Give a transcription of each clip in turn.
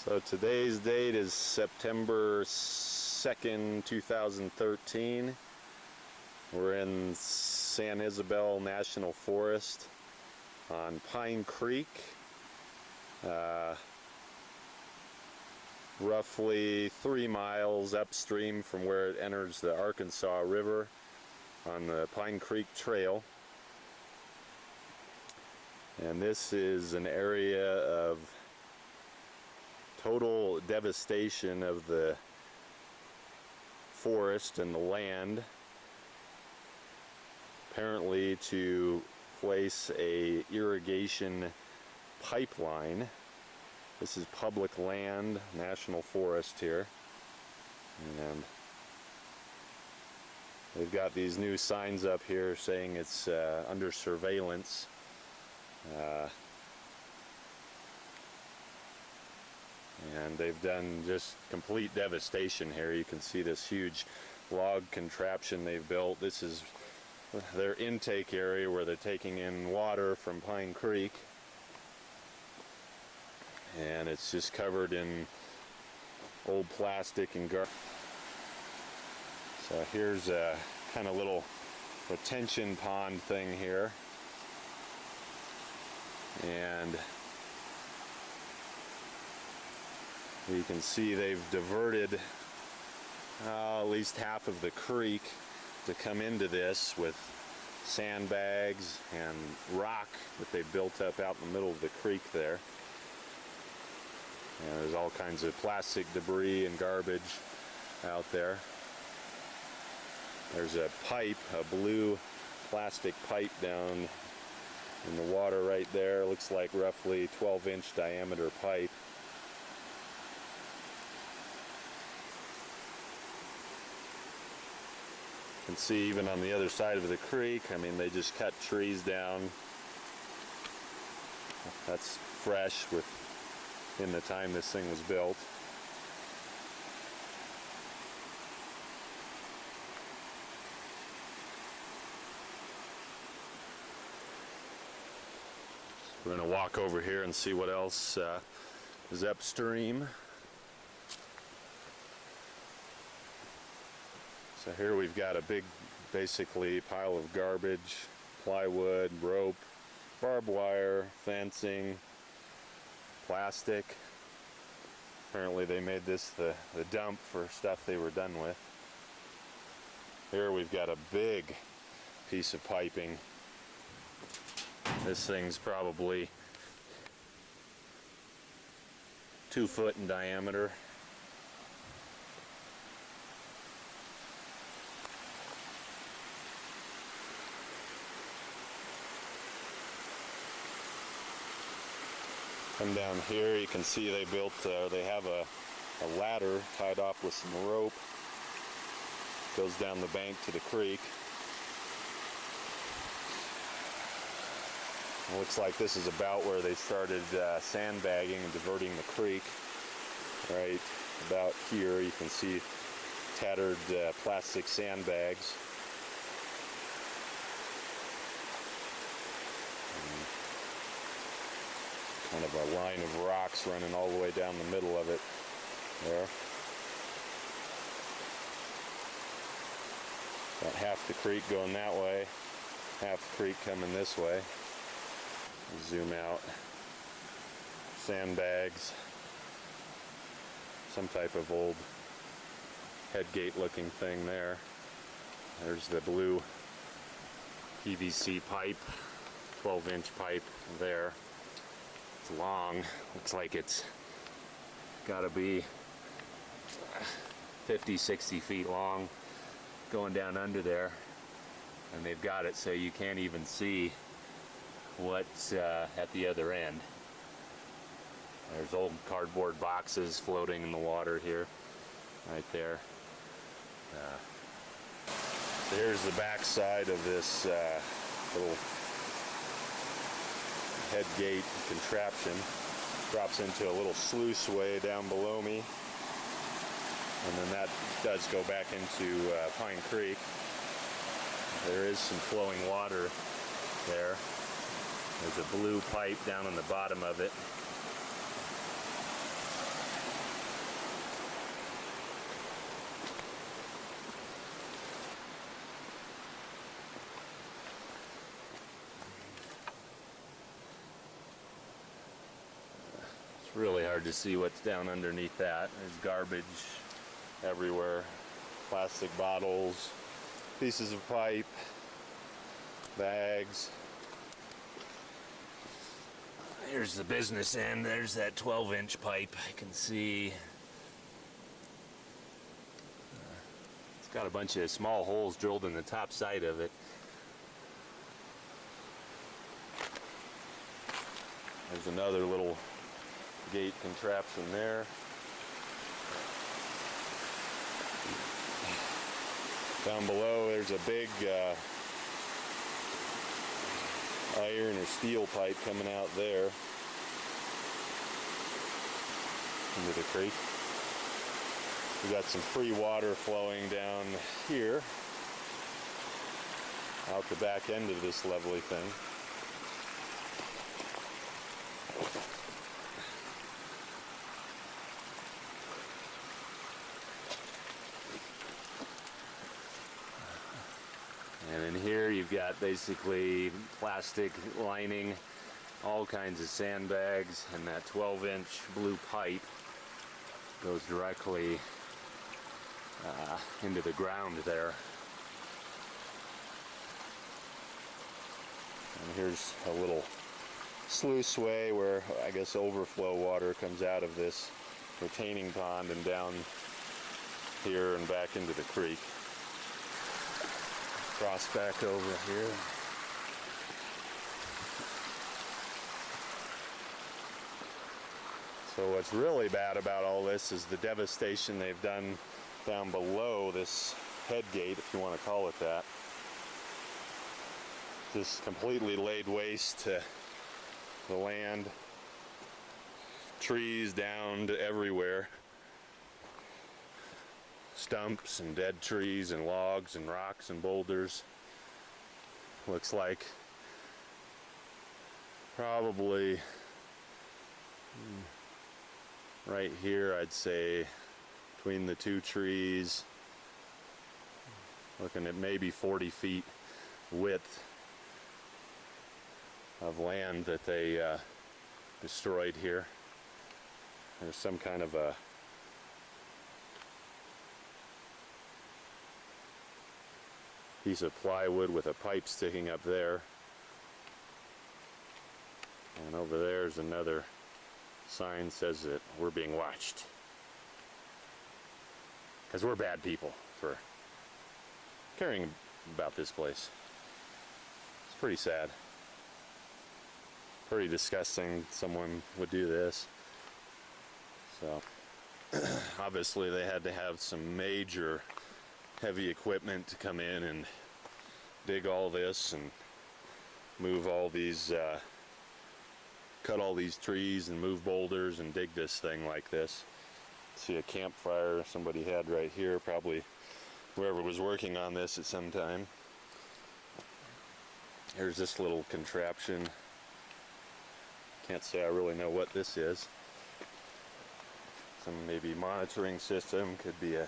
So today's date is September 2nd, 2013. We're in San Isabel National Forest on Pine Creek, roughly 3 miles upstream from where it enters the Arkansas River on the Pine Creek Trail. And this is an area of total devastation of the forest and the land, apparently to place a irrigation pipeline. This is public land, national forest here, and they've got these new signs up here saying it's under surveillance. And they've done just complete devastation here. You can see this huge log contraption they've built. This is their intake area where they're taking in water from Pine Creek. And it's just covered in old plastic and garbage. So here's a kind of little retention pond thing here. And you can see they've diverted at least half of the creek to come into this with sandbags and rock that they built up out in the middle of the creek there. And there's all kinds of plastic debris and garbage out there. There's a pipe, a blue plastic pipe down in the water right there. Looks like roughly 12-inch diameter pipe. You can see even on the other side of the creek, I mean, they just cut trees down. That's fresh within the time this thing was built. We're going to walk over here and see what else is upstream. So here we've got a big, basically, pile of garbage, plywood, rope, barbed wire, fencing, plastic. Apparently they made this the dump for stuff they were done with. Here we've got a big piece of piping. This thing's probably 2 foot in diameter. Come down here, you can see they built, they have a ladder tied off with some rope. Goes down the bank to the creek. It looks like this is about where they started sandbagging and diverting the creek. Right about here you can see tattered plastic sandbags. Kind of a line of rocks running all the way down the middle of it there. Got half the creek going that way, half the creek coming this way. Zoom out. Sandbags. Some type of old headgate looking thing there. There's the blue PVC pipe, 12-inch pipe there. It's long. Looks like it's got to be 50, 60 feet long going down under there. And they've got it so you can't even see what's at the other end. There's old cardboard boxes floating in the water here, right there. So here's the back side of this little headgate contraption. Drops into a little sluice way down below me, and then that does go back into Pine Creek. There is some flowing water there. There's a blue pipe down on the bottom of it. It's really hard to see what's down underneath that. There's garbage everywhere. Plastic bottles, pieces of pipe, bags. Here's the business end. There's that 12-inch pipe. I can see it's got a bunch of small holes drilled in the top side of it. There's another little gate contraption there. Down below there's a big iron or steel pipe coming out there into the creek. We got some free water flowing down here out the back end of this lovely thing. And in here you've got basically plastic lining, all kinds of sandbags, and that 12-inch blue pipe goes directly into the ground there. And here's a little sluiceway where I guess overflow water comes out of this retaining pond and down here and back into the creek. Cross back over here. So what's really bad about all this is the devastation they've done down below this head gate, if you want to call it that. Just completely laid waste to the land. Trees downed everywhere. Stumps and dead trees and logs and rocks and boulders. Looks like probably right here, I'd say between the two trees, looking at maybe 40 feet width of land that they destroyed here. There's some kind of a piece of plywood with a pipe sticking up there. And over there's another sign says that we're being watched. Because we're bad people for caring about this place. It's pretty sad. Pretty disgusting someone would do this. So obviously they had to have some major heavy equipment to come in and dig all this and move all these, cut all these trees and move boulders and dig this thing like this. See a campfire somebody had right here, probably whoever was working on this at some time. Here's this little contraption. Can't say I really know what this is. Some maybe monitoring system, could be a,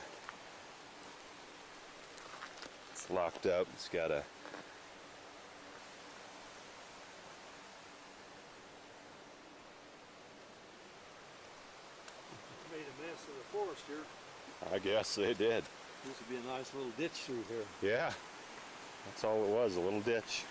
it's locked up, it's got a made a mess of the forest here. I guess they did. Used to be a nice little ditch through here. Yeah, that's all it was, a little ditch.